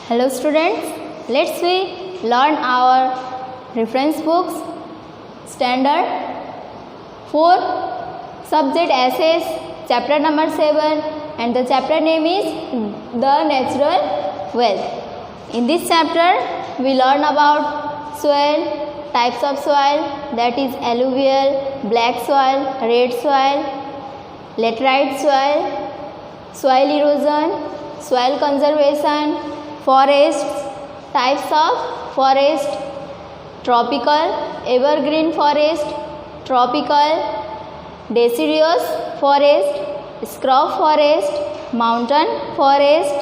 Hello students, let's we learn our reference books standard 4 subject essays chapter number 7 and the chapter name is the natural wealth. In this chapter we learn about soil, types of soil, that is alluvial, black soil, red soil, laterite soil, soil erosion, soil conservation, forests, types of forest, tropical, evergreen forest, tropical, deciduous forest, scrub forest, mountain forest,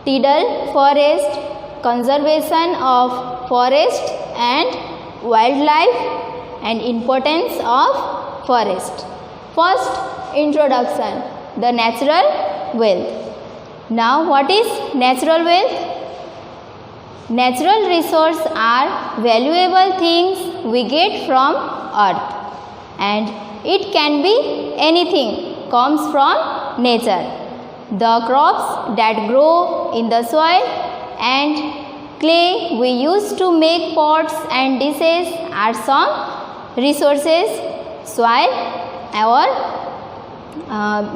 tidal forest, conservation of forest and wildlife and importance of forest. First, introduction, the natural wealth. Now, what is natural wealth? Natural resources are valuable things we get from earth, and it can be anything comes from nature. The crops that grow in the soil and clay we use to make pots and dishes are some resources. Soil, our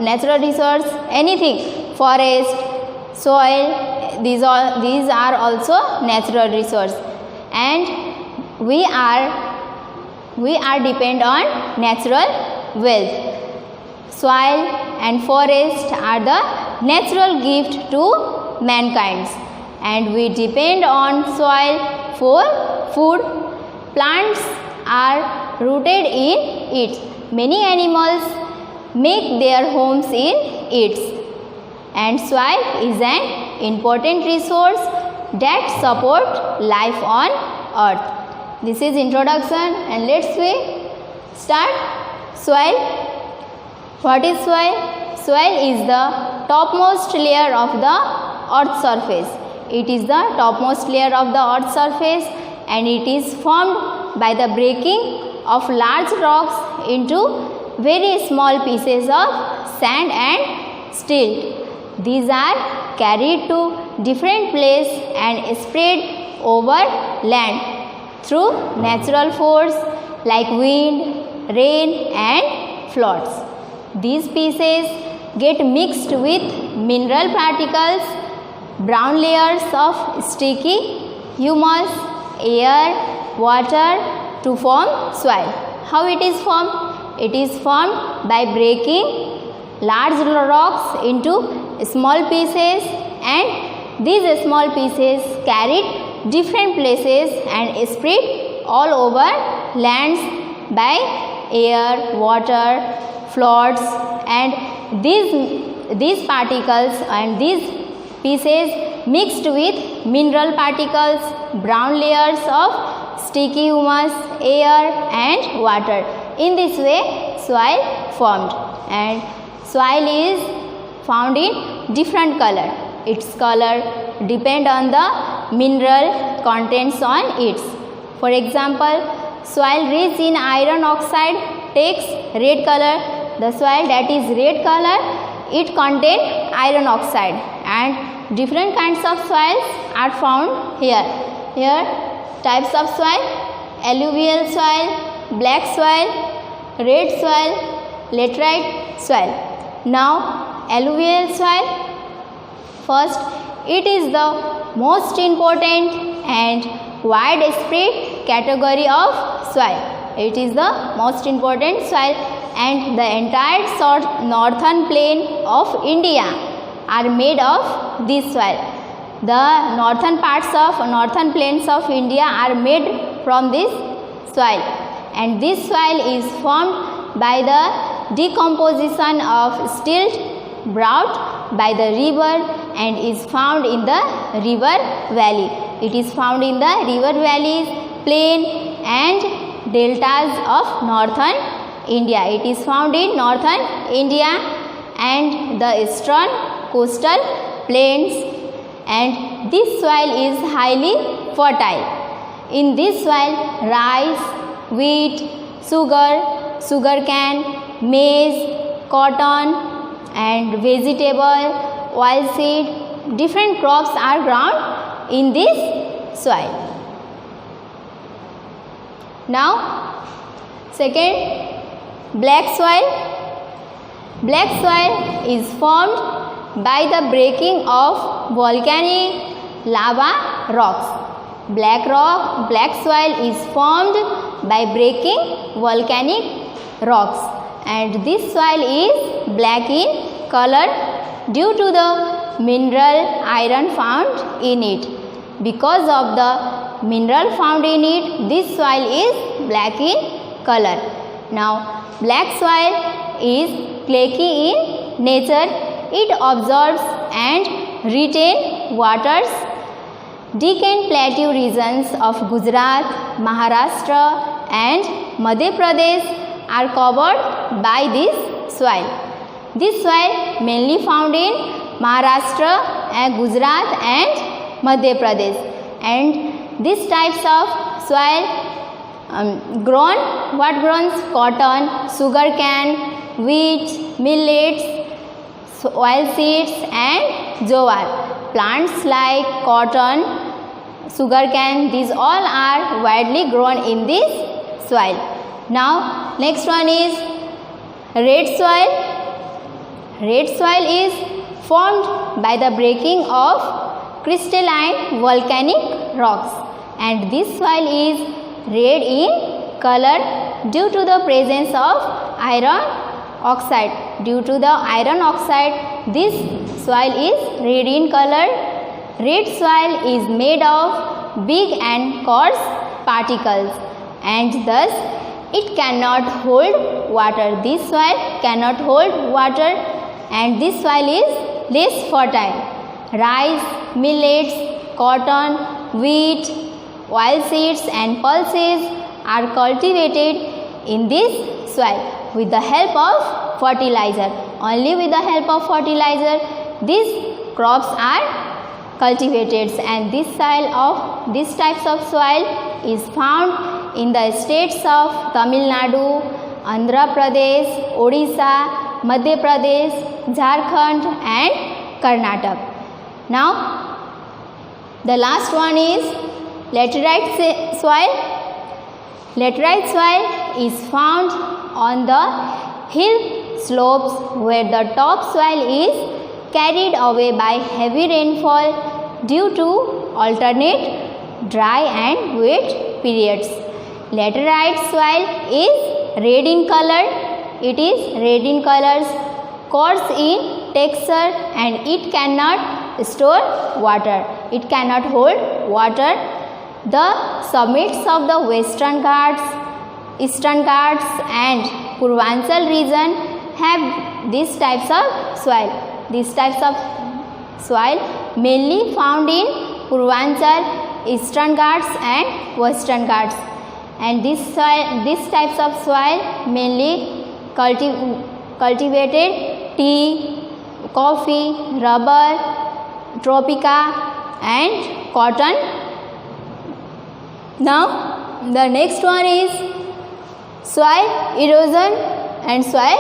natural resource, anything, forest, soil, these are also natural resource, and we are depend on natural wealth. Soil and forest are the natural gift to mankind, and we depend on soil for food. Plants are rooted in it. Many animals make their homes in it, and soil is an important resource that support life on earth. This is introduction, and let's we start. Soil. What is soil? Soil is the topmost layer of the earth's surface. It is the topmost layer of the earth's surface, and it is formed by the breaking of large rocks into very small pieces of sand and silt. These are carried to different places and spread over land through natural force like wind, rain and floods. These pieces get mixed with mineral particles, brown layers of sticky humus, air, water to form soil. How it is formed? It is formed by breaking large rocks into small pieces, and these small pieces carried different places and spread all over lands by air, water, floods, and these particles and these pieces mixed with mineral particles, brown layers of sticky humus, air and water. In this way soil formed, and soil is found in different color. Its color depend on the mineral contents on it. For example, soil rich in iron oxide takes red color. The soil that is red color, it contains iron oxide, and different kinds of soils are found here. Here types of soil: alluvial soil, black soil, red soil, laterite soil. Now alluvial soil. First, it is the most important and widespread category of soil. It is the most important soil, and the entire northern plain of India are made of this soil. The northern plains of India are made from this soil, and this soil is formed by the decomposition of silt brought by the river and is found in the river valley. It is found in the river valleys, plain and deltas of northern India. It is found in northern India and the eastern coastal plains, and this soil is highly fertile. In this soil, rice, wheat, sugarcane, maize, cotton and vegetable, oilseed, different crops are grown in this soil. Now, second, black soil. Black soil is formed by the breaking of volcanic lava rocks. Black soil is formed by breaking volcanic rocks, and this soil is black in color due to the mineral iron found in it. Because of the mineral found in it, this soil is black in color. Now, black soil is clay in nature. It absorbs and retains waters. Deccan Plateau regions of Gujarat, Maharashtra and Madhya Pradesh are covered by this soil. This soil mainly found in Maharashtra and Gujarat and Madhya Pradesh, and these types of soil grows cotton, sugarcane, wheat, millets, oilseeds and jowar. Plants like cotton, sugarcane, these all are widely grown in this soil. Now, next one is red soil. Red soil is formed by the breaking of crystalline volcanic rocks, and this soil is red in color due to the presence of iron oxide. Due to the iron oxide, this soil is red in color. Red soil is made of big and coarse particles, and thus it cannot hold water. This soil cannot hold water, and this soil is less fertile. Rice, millets, cotton, wheat, oilseeds and pulses are cultivated in this soil with the help of fertilizer. Only with the help of fertilizer these crops are cultivated, and this types of soil is found in the states of Tamil Nadu, Andhra Pradesh, Odisha, Madhya Pradesh, Jharkhand and Karnataka. Now, the last one is laterite soil. Laterite soil is found on the hill slopes where the top soil is carried away by heavy rainfall due to alternate dry and wet periods. Laterite soil is red in color. It is red in colors, coarse in texture, and it cannot store water. It cannot hold water. The summits of the Western Ghats, Eastern Ghats and Purvanchal region have these types of soil. These types of soil mainly found in Purvanchal, Eastern Ghats and Western Ghats. And these types of soil mainly cultivated tea, coffee, rubber, tropica and cotton. Now, the next one is soil erosion and soil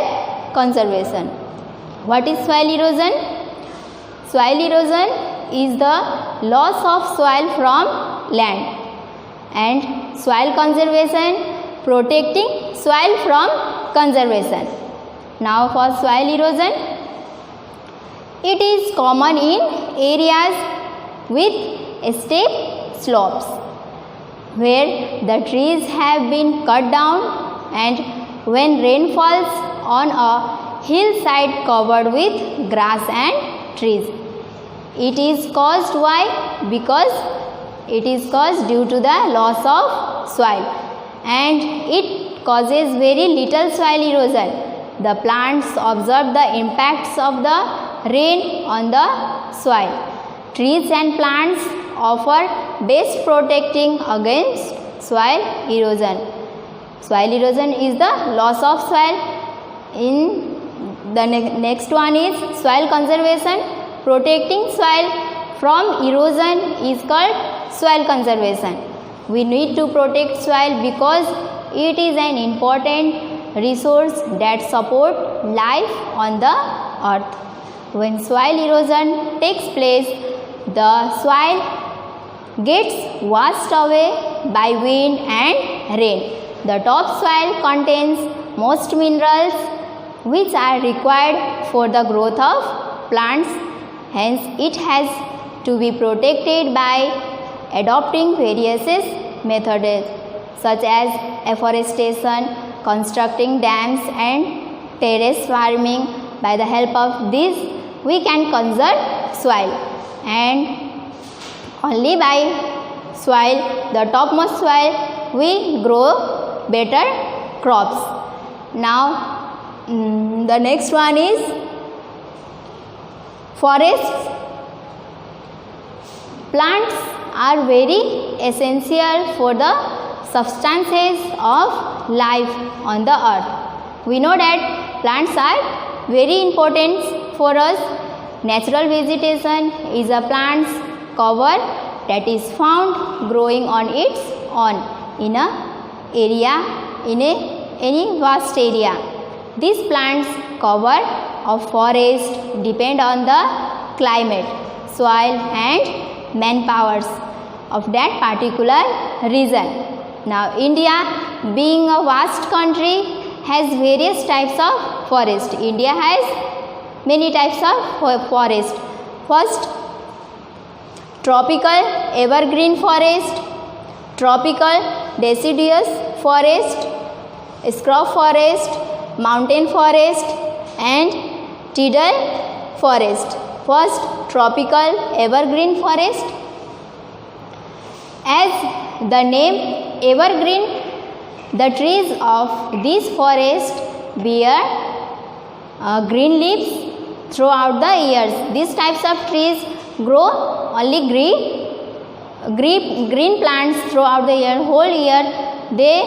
conservation. What is soil erosion? Soil erosion is the loss of soil from land, and soil conservation protecting soil from conservation. Now, for soil erosion, it is common in areas with steep slopes where the trees have been cut down, and when rain falls on a hillside covered with grass and trees. It is caused why? Because it is caused due to the loss of soil, and it causes very little soil erosion. The plants absorb the impacts of the rain on the soil. Trees and plants offer best protecting against soil erosion. Soil erosion is the loss of soil. In the next one is soil conservation. Protecting soil from erosion is called soil conservation. We need to protect soil because it is an important resource that supports life on the earth. When soil erosion takes place, the soil gets washed away by wind and rain. The topsoil contains most minerals which are required for the growth of plants. Hence, it has to be protected by adopting various methods such as afforestation, constructing dams and terrace farming. By the help of these, we can conserve soil, and only by soil, the topmost soil, we grow better crops. Now, the next one is forests. Plants are very essential for the substances of life on the earth. We know that plants are very important for us. Natural vegetation is a plant's cover that is found growing on its own in any vast area. These plants cover of forest depend on the climate, soil and manpowers of that particular region. Now, India being a vast country has various types of forest. India has many types of forest. First, tropical evergreen forest, tropical deciduous forest, scrub forest, mountain forest and tidal forest. First, tropical evergreen forest. As the name evergreen, the trees of this forest bear green leaves throughout the years. These types of trees grow only green plants throughout the year. Whole year they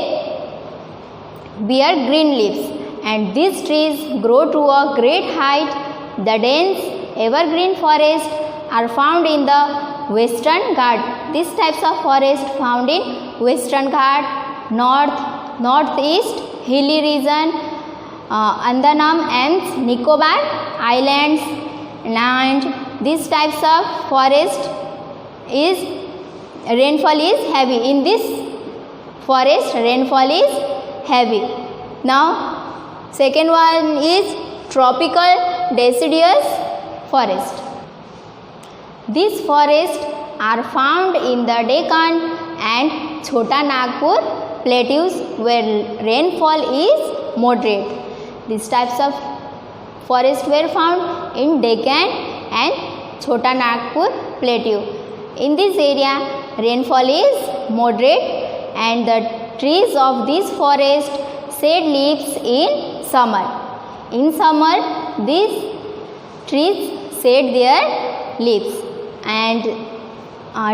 bear green leaves, and these trees grow to a great height. The dense evergreen forests are found in the Western Ghat. These types of forest found in Western Ghat, northeast hilly region, Andaman and Nicobar Islands, and these types of forest is rainfall is heavy. In this forest rainfall is heavy. Now, second one is tropical deciduous forest. These forests are found in the Deccan and Chota Nagpur plateaus where rainfall is moderate. These types of forests were found in Deccan and Chota Nagpur plateau. In this area, rainfall is moderate, and the trees of this forest shed leaves in summer. In summer, these trees shed their leaves, and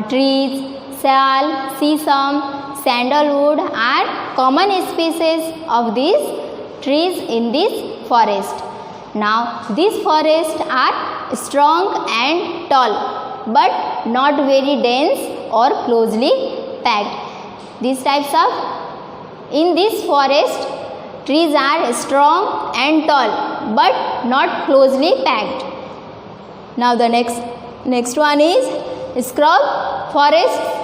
trees, sal, sesame, sandalwood are common species of these trees in this forest. Now, these forests are strong and tall, but not very dense or closely packed. These types of, in this forest, trees are strong and tall, but not closely packed. Now, the next one is scrub forests.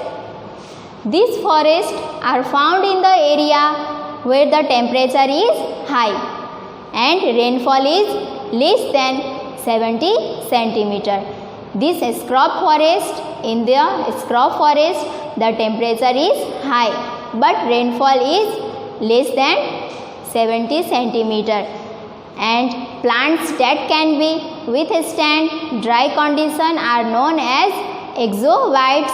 These forests are found in the area where the temperature is high and rainfall is less than 70 centimeter. This scrub forest, in the scrub forest, the temperature is high, but rainfall is less than 70 centimeter. And plants that can be withstand dry condition are known as exobites,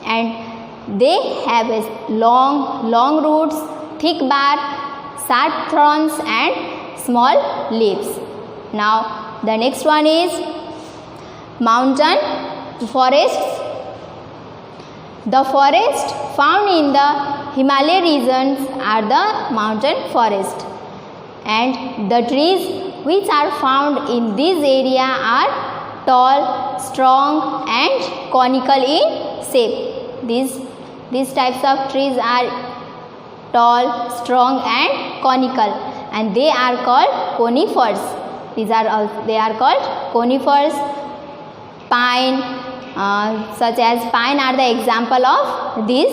and they have long roots, thick bark, sharp thorns and small leaves. Now, the next one is mountain forests. The forests found in the Himalaya regions are the mountain forest, and the trees which are found in this area are tall, strong and conical in shape. These types of trees are tall, strong and conical, and they are called conifers. they are called conifers. Pine, such as pine are the example of these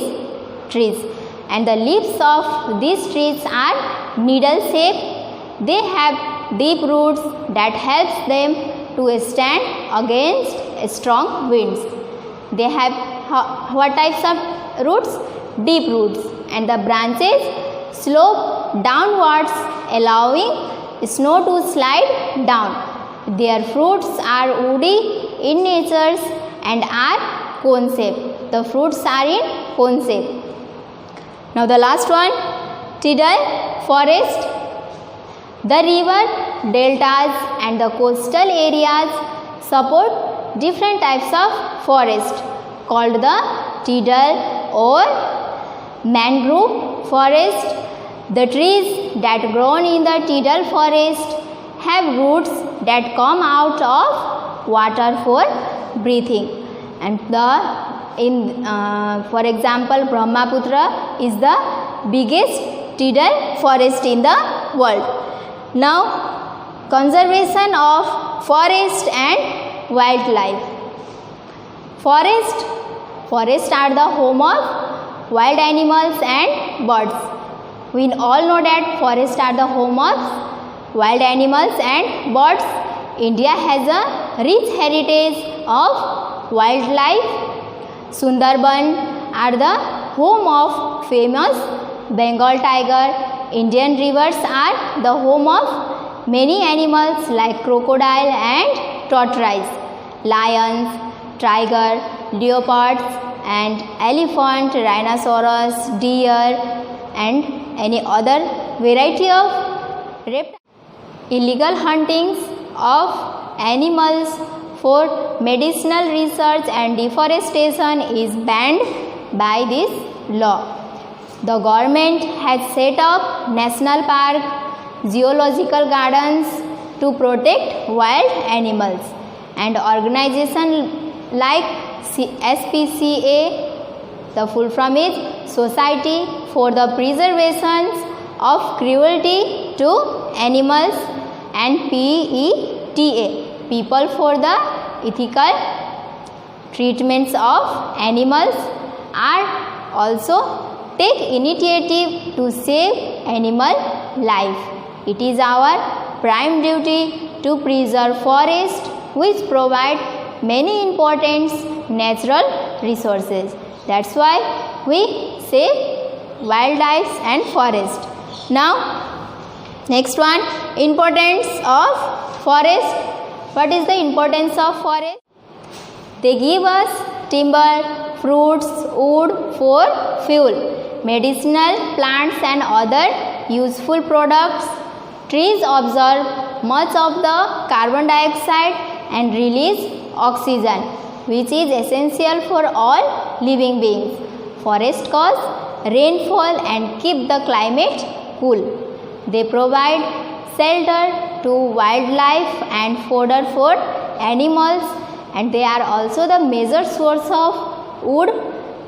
trees, and the leaves of these trees are needle shaped. They have deep roots that helps them to stand against strong winds. They have what types of roots? Deep roots, and the branches slope downwards, allowing snow to slide down. Their fruits are woody in nature and are cone shaped. The fruits are in cone shape. Now the last one, tidal forest. The river, deltas and the coastal areas support different types of forest called the tidal or mangrove forest. The trees that grow in the tidal forest have roots that come out of water for breathing, and for example, Brahmaputra is the biggest tidal forest in the world. Now, conservation of forest and wildlife. Forests are the home of wild animals and birds. We all know that forests are the home of wild animals and birds. India has a rich heritage of wildlife. Sundarban are the home of famous Bengal tiger. Indian rivers are the home of many animals like crocodile and tortoise, lions, tiger, leopards and elephant, rhinoceros, deer and any other variety of reptiles. Illegal huntings of animals for medicinal research and deforestation is banned by this law. The government has set up national park, zoological gardens to protect wild animals, and organizations like SPCA, the full form is Society for the Preservation of Cruelty to Animals, and PETA, People for the Ethical Treatments of Animals, are also take initiative to save animal life. It is our prime duty to preserve forest, which provide many important natural resources. That's why we save wildlife and forest. Now, next one, importance of forest. What is the importance of forest? They give us timber, fruits, wood for fuel, medicinal plants and other useful products. Trees absorb much of the carbon dioxide and release oxygen, which is essential for all living beings. Forests cause rainfall and keep the climate cool. They provide shelter to wildlife and fodder for animals, and they are also the major source of wood,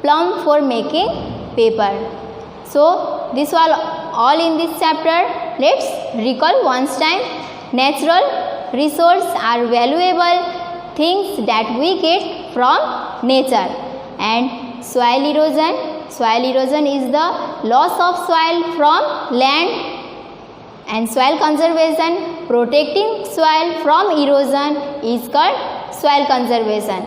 plum for making paper. So this was all in this chapter. Let's recall once time. Natural resources are valuable things that we get from nature. And soil erosion is the loss of soil from land. And soil conservation, protecting soil from erosion, is called soil conservation.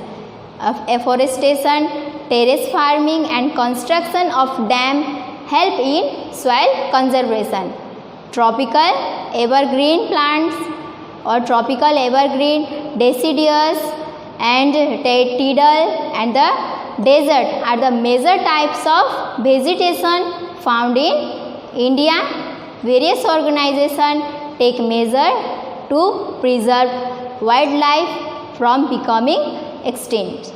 Afforestation, terrace farming and construction of dam help in soil conservation. Tropical evergreen plants or tropical evergreen, deciduous and tidal and the desert are the major types of vegetation found in India. Various organizations take measures to preserve wildlife from becoming extinct.